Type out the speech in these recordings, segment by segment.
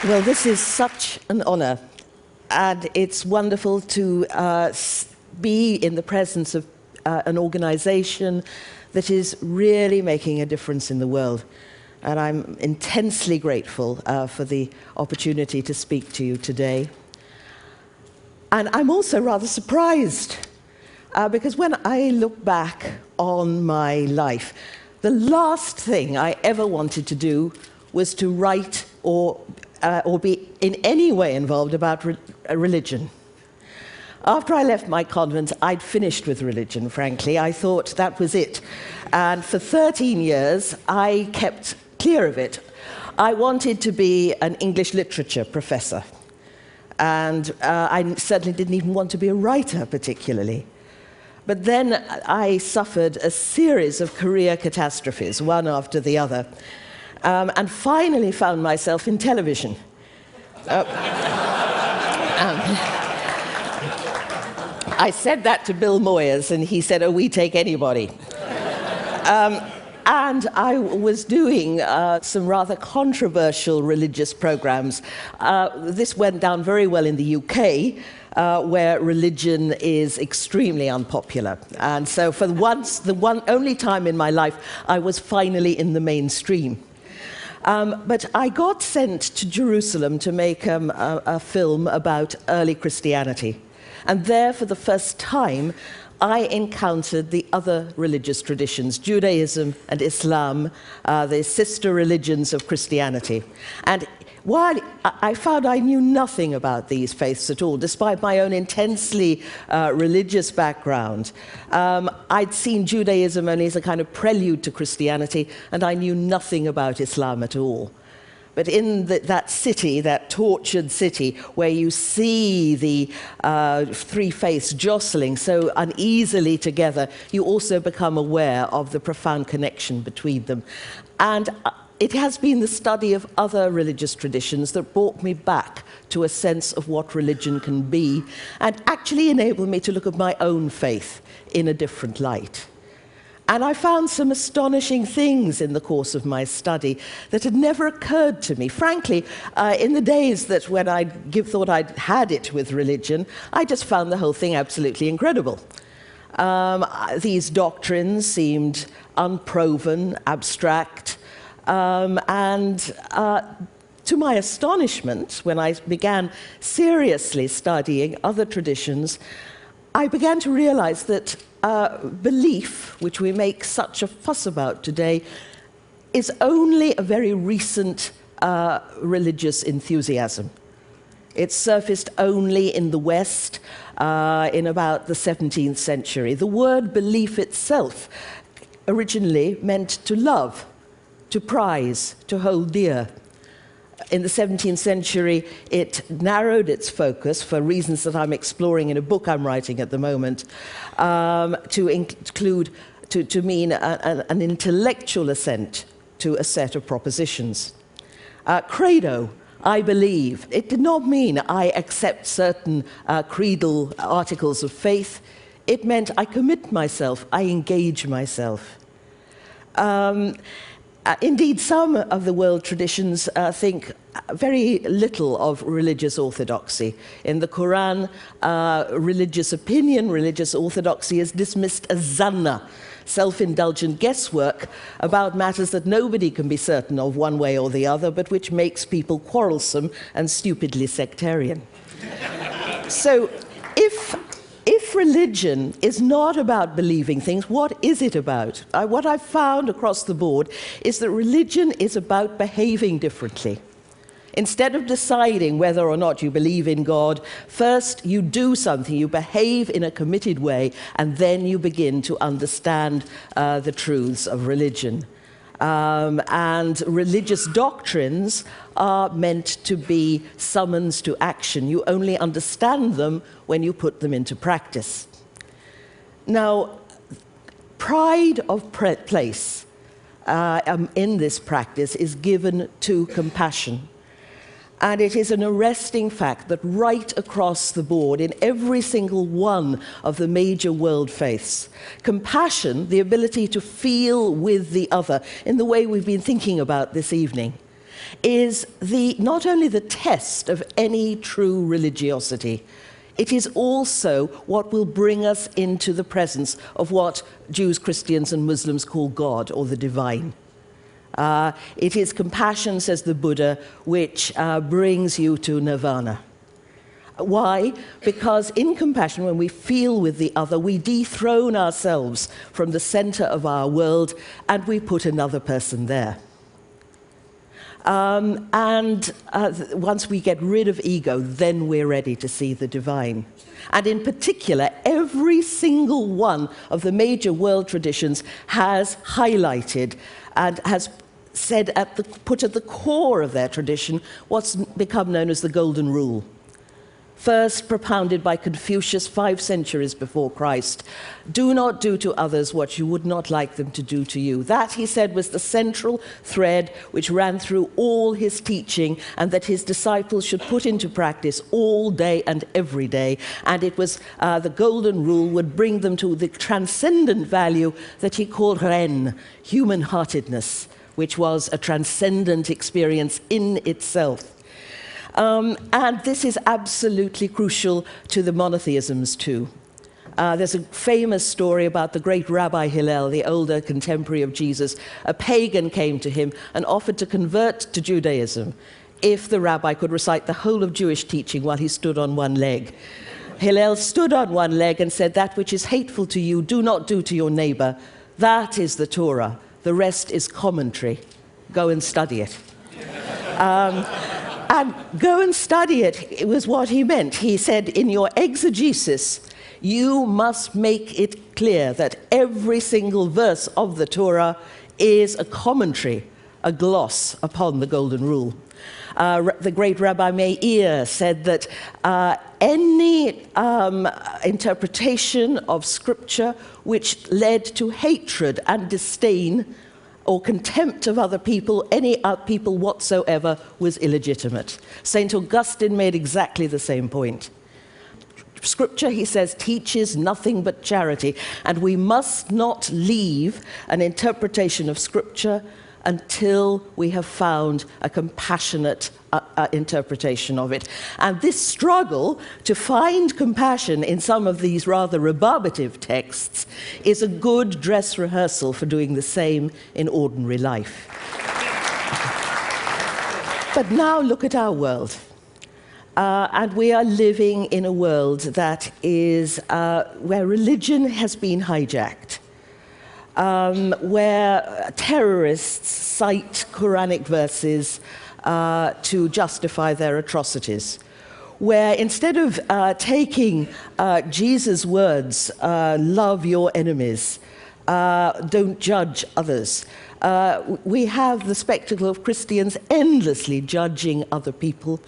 Well, this is such an honor, and it's wonderful to be in the presence of an organization that is really making a difference in the world. And I'm intensely grateful for the opportunity to speak to you today. And I'm also rather surprised, because when I look back on my life, the last thing I ever wanted to do was to write or be in any way involved about religion. After I left my convent, I'd finished with religion, frankly. I thought that was it. And for 13 years, I kept clear of it. I wanted to be an English literature professor. And I certainly didn't even want to be a writer, particularly. But then I suffered a series of career catastrophes, one after the other. And finally found myself in television. I said that to Bill Moyers, and he said, "Oh, we take anybody." And I was doing some rather controversial religious programs. This went down very well in the UK, where religion is extremely unpopular. And so for once, the only time in my life, I was finally in the mainstream. But I got sent to Jerusalem to make a film about early Christianity. And there, for the first time, I encountered the other religious traditions, Judaism and Islam, the sister religions of Christianity. And while I found I knew nothing about these faiths at all, despite my own intensely religious background, I'd seen Judaism only as a kind of prelude to Christianity, and I knew nothing about Islam at all. But in that city, that tortured city, where you see the three faiths jostling so uneasily together, you also become aware of the profound connection between them. And it has been the study of other religious traditions that brought me back to a sense of what religion can be, and actually enabled me to look at my own faith in a different light. And I found some astonishing things in the course of my study that had never occurred to me. Frankly, in the days that when I thought I'd had it with religion, I just found the whole thing absolutely incredible. These doctrines seemed unproven, abstract, and to my astonishment, when I began seriously studying other traditions, I began to realize that belief, which we make such a fuss about today, is only a very recent religious enthusiasm. It surfaced only in the West in about the 17th century. The word belief itself originally meant to love, to prize, to hold dear. In the 17th century, it narrowed its focus, for reasons that I'm exploring in a book I'm writing at the moment, to include, to mean an intellectual assent to a set of propositions. Credo, I believe, it did not mean I accept certain creedal articles of faith. It meant I commit myself, I engage myself. Indeed, some of the world traditions think very little of religious orthodoxy. In the Quran, religious opinion, religious orthodoxy is dismissed as zanna, self-indulgent guesswork about matters that nobody can be certain of one way or the other, but which makes people quarrelsome and stupidly sectarian. So if religion is not about believing things, what is it about? What I've found across the board is that religion is about behaving differently. Instead of deciding whether or not you believe in God, first you do something, you behave in a committed way, and then you begin to understand the truths of religion. And religious doctrines are meant to be summons to action. You only understand them when you put them into practice. Now, pride of place in this practice is given to compassion. And it is an arresting fact that right across the board, in every single one of the major world faiths, compassion, the ability to feel with the other, in the way we've been thinking about this evening, is not only the test of any true religiosity, it is also what will bring us into the presence of what Jews, Christians, and Muslims call God, or the divine. It is compassion, says the Buddha, which brings you to nirvana. Why? Because in compassion, when we feel with the other, we dethrone ourselves from the center of our world and we put another person there. Once we get rid of ego, then we're ready to see the divine. And in particular, every single one of the major world traditions has highlighted and has said put at the core of their tradition what's become known as the Golden Rule. First propounded by Confucius 5 centuries before Christ. Do not do to others what you would not like them to do to you. That, he said, was the central thread which ran through all his teaching and that his disciples should put into practice all day and every day. And it was the Golden Rule would bring them to the transcendent value that he called Ren, human-heartedness, which was a transcendent experience in itself. And this is absolutely crucial to the monotheisms too. There's a famous story about the great Rabbi Hillel, the older contemporary of Jesus. A pagan came to him and offered to convert to Judaism if the rabbi could recite the whole of Jewish teaching while he stood on one leg. Hillel stood on one leg and said, "That which is hateful to you, do not do to your neighbor. That is the Torah. The rest is commentary. Go and study it." And go and study it, it was what he meant. He said, in your exegesis, you must make it clear that every single verse of the Torah is a commentary, a gloss upon the Golden Rule. The great Rabbi Meir said that any interpretation of Scripture which led to hatred and disdain or contempt of other people, any people whatsoever, was illegitimate. St. Augustine made exactly the same point. Scripture, he says, teaches nothing but charity, and we must not leave an interpretation of Scripture until we have found a compassionate interpretation of it. And this struggle to find compassion in some of these rather rebarbative texts is a good dress rehearsal for doing the same in ordinary life. But now look at our world. And we are living in a world that is where religion has been hijacked. Where terrorists cite Quranic verses to justify their atrocities, where instead of taking Jesus' words, love your enemies, don't judge others, we have the spectacle of Christians endlessly judging other people,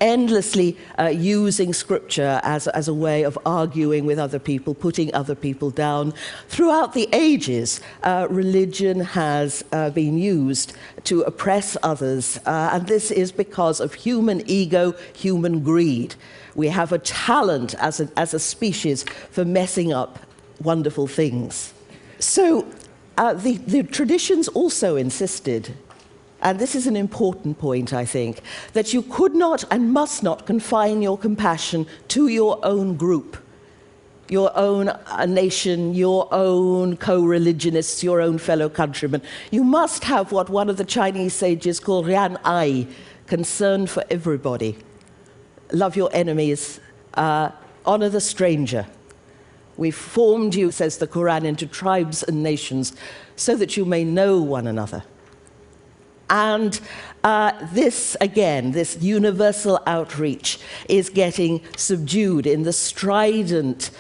endlessly using Scripture as a way of arguing with other people, putting other people down. Throughout the ages, religion has been used to oppress others, and this is because of human ego, human greed. We have a talent as a species for messing up wonderful things. So the traditions also insisted, and this is an important point, I think, that you could not and must not confine your compassion to your own group, your own nation, your own co-religionists, your own fellow countrymen. You must have what one of the Chinese sages called Rian Ai, concern for everybody. Love your enemies, honor the stranger. We've formed you, says the Quran, into tribes and nations so that you may know one another. And this, again, this universal outreach is getting subdued in the strident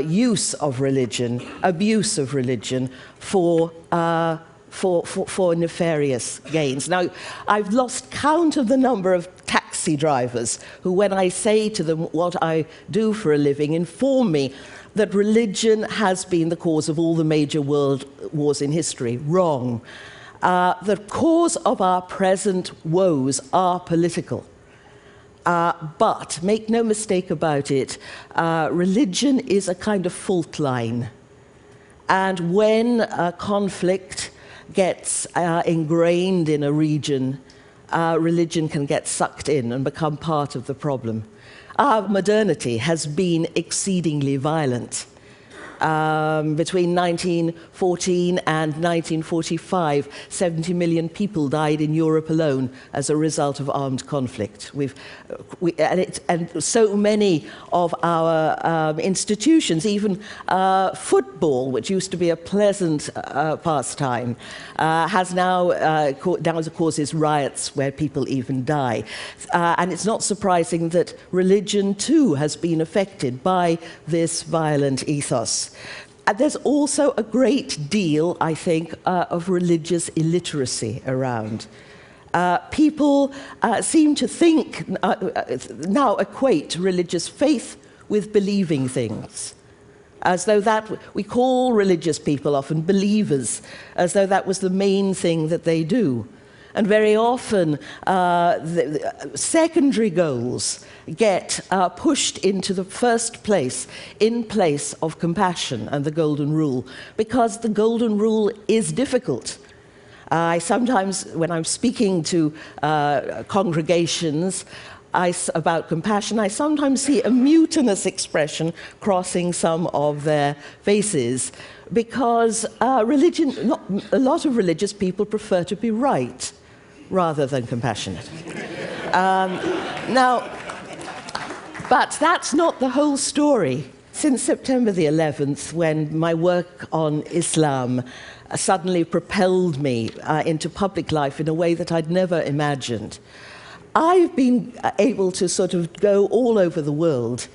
use of religion, abuse of religion for nefarious gains. Now, I've lost count of the number of tax taxi drivers who, when I say to them what I do for a living, inform me that religion has been the cause of all the major world wars in history. Wrong. The cause of our present woes are political. But make no mistake about it, religion is a kind of fault line. And when conflict gets ingrained in a region, religion can get sucked in and become part of the problem. Our modernity has been exceedingly violent. Between 1914 and 1945, 70 million people died in Europe alone as a result of armed conflict. And so many of our institutions, even football, which used to be a pleasant pastime, has now causes riots where people even die. And it's not surprising that religion too has been affected by this violent ethos. There's also a great deal, I think, of religious illiteracy around. People seem to think, now equate religious faith with believing things, as though we call religious people often believers, as though that was the main thing that they do. And very often, the secondary goals get pushed into the first place in place of compassion and the Golden Rule, because the Golden Rule is difficult. I sometimes, when I'm speaking to congregations about compassion, I sometimes see a mutinous expression crossing some of their faces, because a lot of religious people prefer to be right rather than compassionate. But that's not the whole story. Since September the 11th, when my work on Islam suddenly propelled me into public life in a way that I'd never imagined, I've been able to sort of go all over the world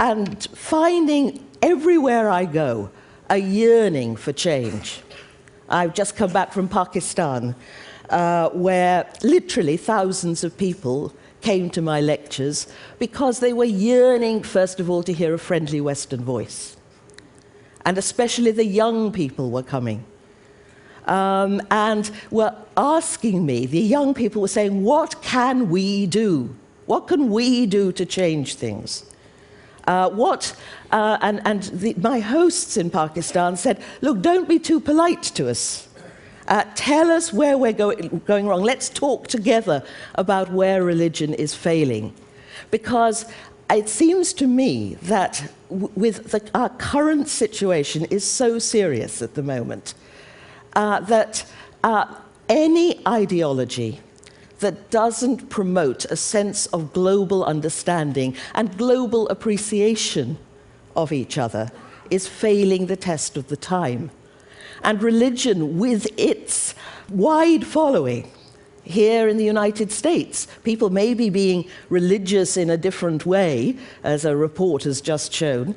and finding everywhere I go a yearning for change. I've just come back from Pakistan, where literally thousands of people came to my lectures because they were yearning, first of all, to hear a friendly Western voice. And especially the young people were coming. And were asking me, the young people were saying, what can we do? What can we do to change things? My hosts in Pakistan said, look, don't be too polite to us. Tell us where we're going wrong. Let's talk together about where religion is failing. Because it seems to me that our current situation is so serious at the moment that any ideology that doesn't promote a sense of global understanding and global appreciation of each other is failing the test of the time. And religion, with its wide following here in the United States, people may be being religious in a different way, as a report has just shown,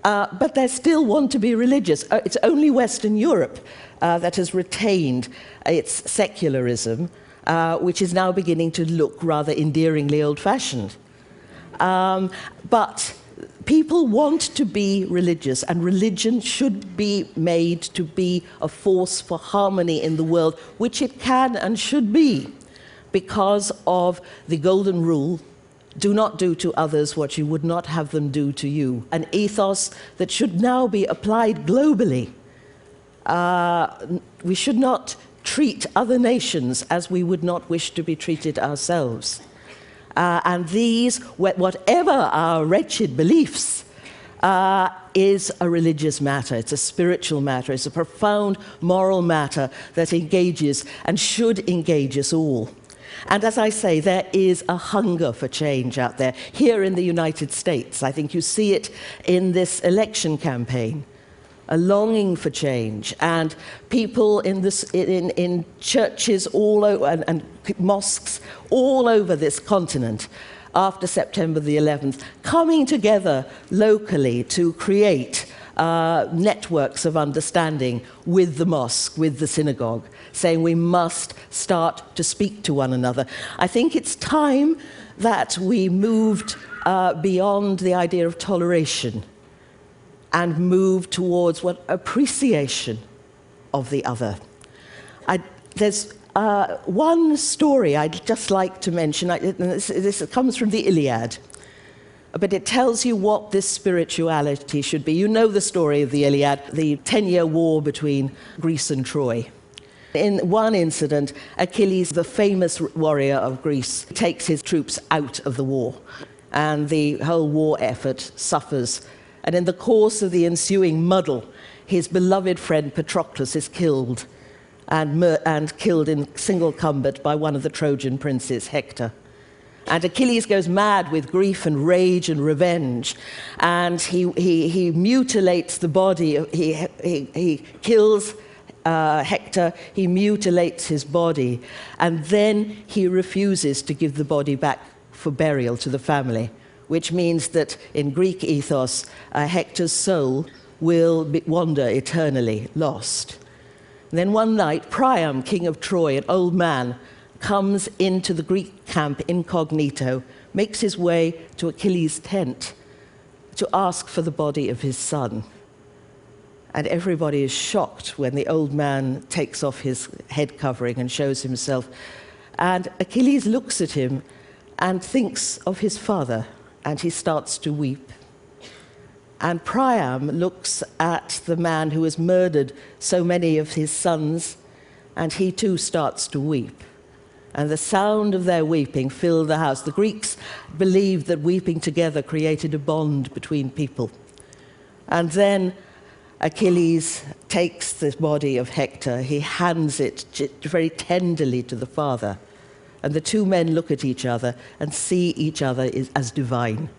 but they still want to be religious. It's only Western Europe that has retained its secularism, which is now beginning to look rather endearingly old-fashioned. But people want to be religious, and religion should be made to be a force for harmony in the world, which it can and should be, because of the Golden Rule: do not do to others what you would not have them do to you, an ethos that should now be applied globally. We should not treat other nations as we would not wish to be treated ourselves. And these, whatever our wretched beliefs, is a religious matter. It's a spiritual matter. It's a profound moral matter that engages and should engage us all. And as I say, there is a hunger for change out there. Here in the United States, I think you see it in this election campaign. A longing for change, and people in churches all over and mosques all over this continent after September the 11th, coming together locally to create networks of understanding with the mosque, with the synagogue, saying we must start to speak to one another. I think it's time that we moved beyond the idea of toleration and moved towards what appreciation of the other. There's one story I'd just like to mention. This comes from the Iliad, but it tells you what this spirituality should be. You know the story of the Iliad, the 10-year war between Greece and Troy. In one incident, Achilles, the famous warrior of Greece, takes his troops out of the war, and the whole war effort suffers. And in the course of the ensuing muddle, his beloved friend Patroclus is killed, and killed in single combat by one of the Trojan princes, Hector. And Achilles goes mad with grief and rage and revenge, and he mutilates the body. He kills Hector, he mutilates his body, and then he refuses to give the body back for burial to the family, which means that in Greek ethos, Hector's soul will wander eternally, lost. And then one night, Priam, king of Troy, an old man, comes into the Greek camp incognito, makes his way to Achilles' tent to ask for the body of his son. And everybody is shocked when the old man takes off his head covering and shows himself. And Achilles looks at him and thinks of his father, and he starts to weep. And Priam looks at the man who has murdered so many of his sons, and he too starts to weep. And the sound of their weeping filled the house. The Greeks believed that weeping together created a bond between people. And then Achilles takes the body of Hector. He hands it very tenderly to the father. And the two men look at each other and see each other as divine.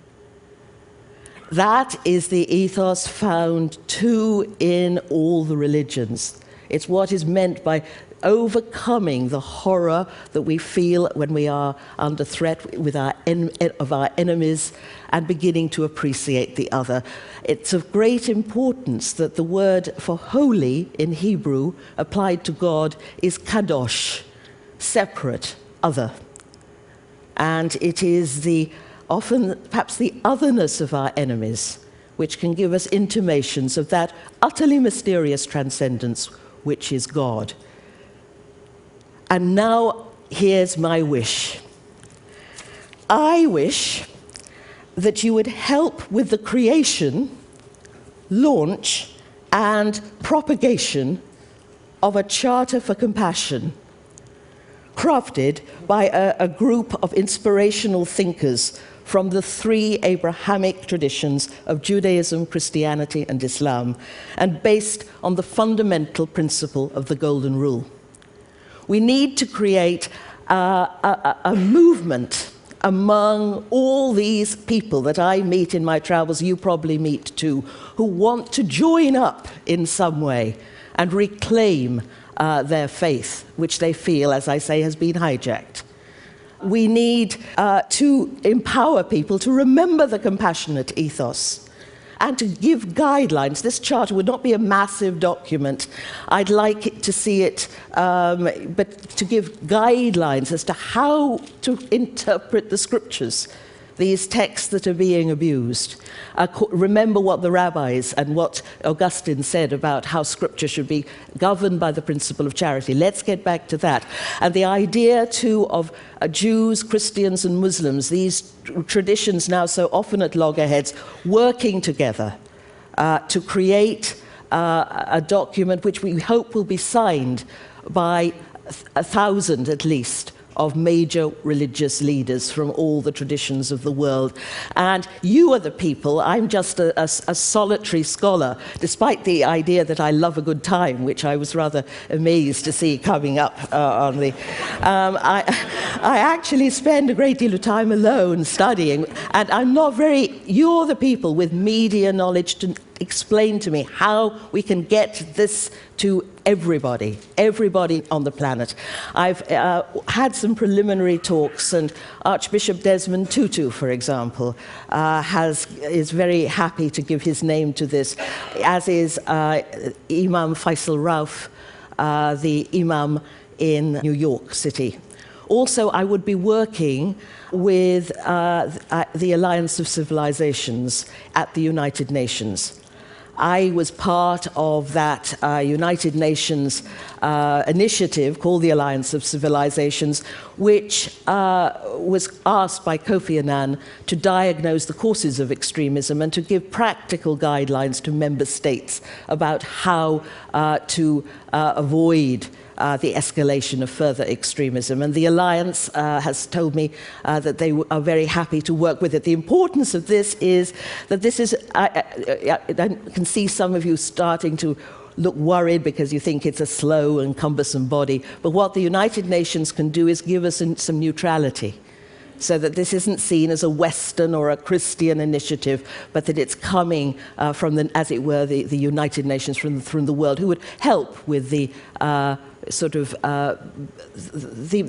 That is the ethos found too in all the religions. It's what is meant by overcoming the horror that we feel when we are under threat of our enemies and beginning to appreciate the other. It's of great importance that the word for holy in Hebrew applied to God is kadosh, separate, other. And it is often perhaps the otherness of our enemies which can give us intimations of that utterly mysterious transcendence which is God. And now, here's my wish. I wish that you would help with the creation, launch, and propagation of a charter for compassion, crafted by a group of inspirational thinkers from the three Abrahamic traditions of Judaism, Christianity, and Islam, and based on the fundamental principle of the Golden Rule. We need to create a movement among all these people that I meet in my travels, you probably meet too, who want to join up in some way and reclaim their faith, which they feel, as I say, has been hijacked. We need to empower people to remember the compassionate ethos and to give guidelines. This charter would not be a massive document. I'd like to see it, but to give guidelines as to how to interpret the scriptures, these texts that are being abused. Remember what the rabbis and what Augustine said about how scripture should be governed by the principle of charity. Let's get back to that. And the idea, too, of Jews, Christians, and Muslims, these traditions now so often at loggerheads, working together to create a document which we hope will be signed by 1,000 at least of major religious leaders from all the traditions of the world. And you are the people. I'm just a solitary scholar, despite the idea that I love a good time, which I was rather amazed to see coming up on the... I actually spend a great deal of time alone studying, and I'm not very... You're the people with media knowledge to explain to me how we can get this to everybody on the planet. I've had some preliminary talks, and Archbishop Desmond Tutu, for example, is very happy to give his name to this, as is Imam Faisal Rauf, the imam in New York City. Also, I would be working with the Alliance of Civilizations at the United Nations. I was part of that United Nations initiative called the Alliance of Civilizations, which was asked by Kofi Annan to diagnose the causes of extremism and to give practical guidelines to member states about how to avoid the escalation of further extremism. And the Alliance has told me that they are very happy to work with it. The importance of this is that this is, I can see some of you starting to look worried because you think it's a slow and cumbersome body. But what the United Nations can do is give us some neutrality, so that this isn't seen as a Western or a Christian initiative, but that it's coming from, as it were, the United Nations from the world, who would help with the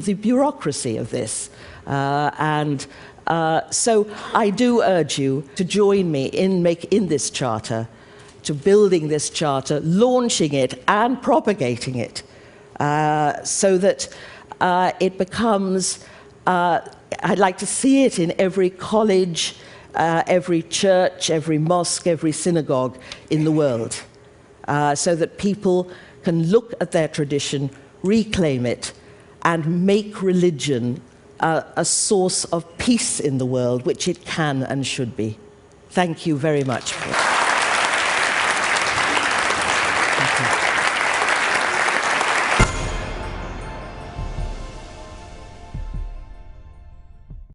the bureaucracy of this. So I do urge you to join me in this charter, to building this charter, launching it and propagating it, so that it becomes, I'd like to see it in every college, every church, every mosque, every synagogue in the world, so that people can look at their tradition, reclaim it, and make religion a source of peace in the world, which it can and should be. Thank you very much.